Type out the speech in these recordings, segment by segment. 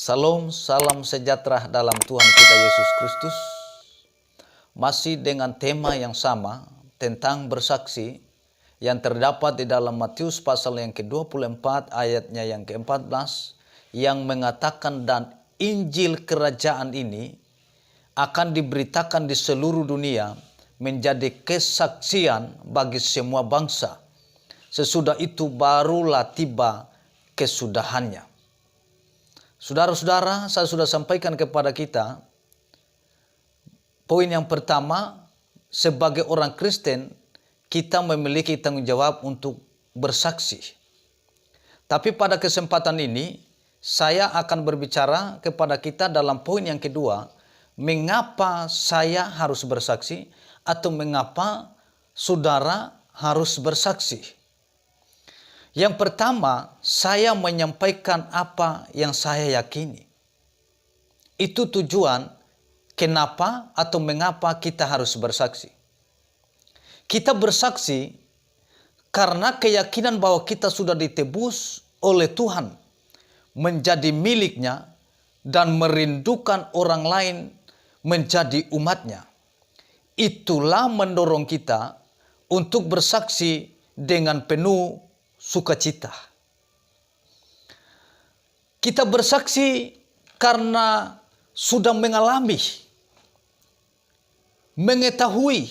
Salam, salam sejahtera dalam Tuhan kita Yesus Kristus. Masih dengan tema yang sama tentang bersaksi yang terdapat di dalam Matius pasal yang ke-24 ayatnya yang ke-14 yang mengatakan, dan Injil kerajaan ini akan diberitakan di seluruh dunia menjadi kesaksian bagi semua bangsa. Sesudah itu barulah tiba kesudahannya. Saudara-saudara, saya sudah sampaikan kepada kita, poin yang pertama, sebagai orang Kristen, kita memiliki tanggung jawab untuk bersaksi. Tapi pada kesempatan ini, saya akan berbicara kepada kita dalam poin yang kedua, mengapa saya harus bersaksi atau mengapa saudara harus bersaksi. Yang pertama, saya menyampaikan apa yang saya yakini. Itu tujuan kenapa atau mengapa kita harus bersaksi. Kita bersaksi karena keyakinan bahwa kita sudah ditebus oleh Tuhan, menjadi miliknya, dan merindukan orang lain menjadi umatnya. Itulah mendorong kita untuk bersaksi dengan penuh sukacita. Kita bersaksi karena sudah mengalami, mengetahui,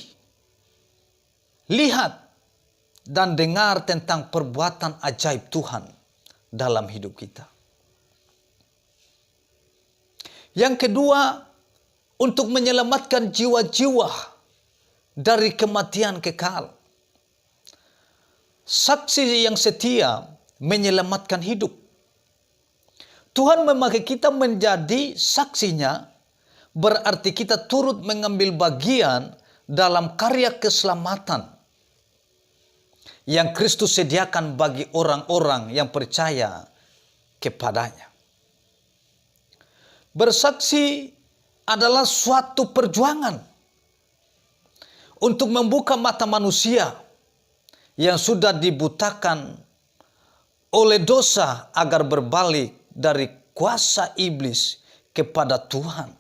lihat, dan dengar tentang perbuatan ajaib Tuhan dalam hidup kita. Yang kedua, untuk menyelamatkan jiwa-jiwa dari kematian kekal. Saksi yang setia menyelamatkan hidup. Tuhan memakai kita menjadi saksinya, berarti kita turut mengambil bagian dalam karya keselamatan yang Kristus sediakan bagi orang-orang yang percaya kepadanya. Bersaksi adalah suatu perjuangan untuk membuka mata manusia yang sudah dibutakan oleh dosa agar berbalik dari kuasa iblis kepada Tuhan.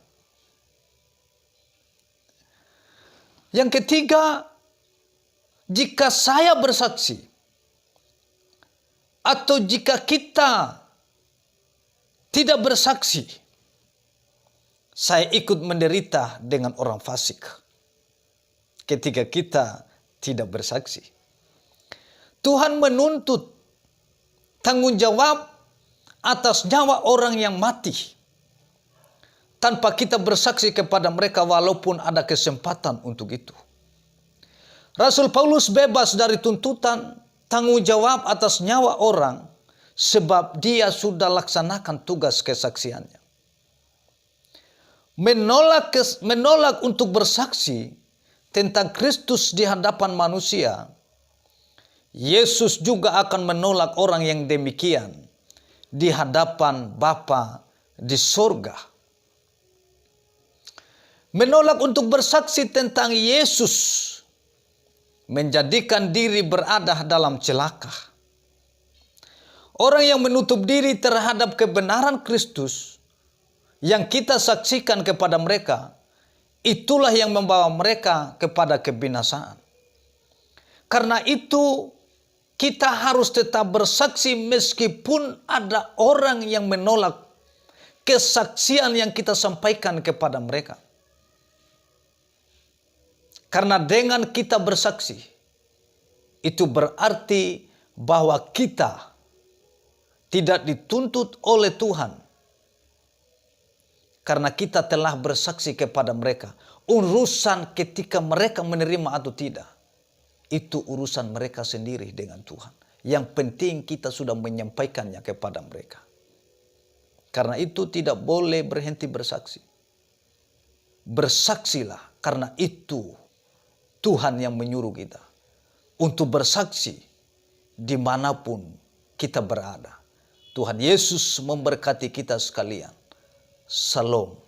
Yang ketiga, jika saya bersaksi atau jika kita tidak bersaksi, saya ikut menderita dengan orang fasik ketika kita tidak bersaksi. Tuhan menuntut tanggung jawab atas nyawa orang yang mati tanpa kita bersaksi kepada mereka walaupun ada kesempatan untuk itu. Rasul Paulus bebas dari tuntutan tanggung jawab atas nyawa orang sebab dia sudah laksanakan tugas kesaksiannya. Menolak untuk bersaksi tentang Kristus di hadapan manusia, Yesus juga akan menolak orang yang demikian di hadapan Bapa di sorga. Menolak untuk bersaksi tentang Yesus menjadikan diri berada dalam celaka. Orang yang menutup diri terhadap kebenaran Kristus yang kita saksikan kepada mereka, itulah yang membawa mereka kepada kebinasaan. Karena itu, kita harus tetap bersaksi meskipun ada orang yang menolak kesaksian yang kita sampaikan kepada mereka. Karena dengan kita bersaksi, itu berarti bahwa kita tidak dituntut oleh Tuhan. Karena kita telah bersaksi kepada mereka. Urusan ketika mereka menerima atau tidak, itu urusan mereka sendiri dengan Tuhan. Yang penting kita sudah menyampaikannya kepada mereka. Karena itu tidak boleh berhenti bersaksi. Bersaksilah, karena itu Tuhan yang menyuruh kita untuk bersaksi dimanapun kita berada. Tuhan Yesus memberkati kita sekalian. Salam.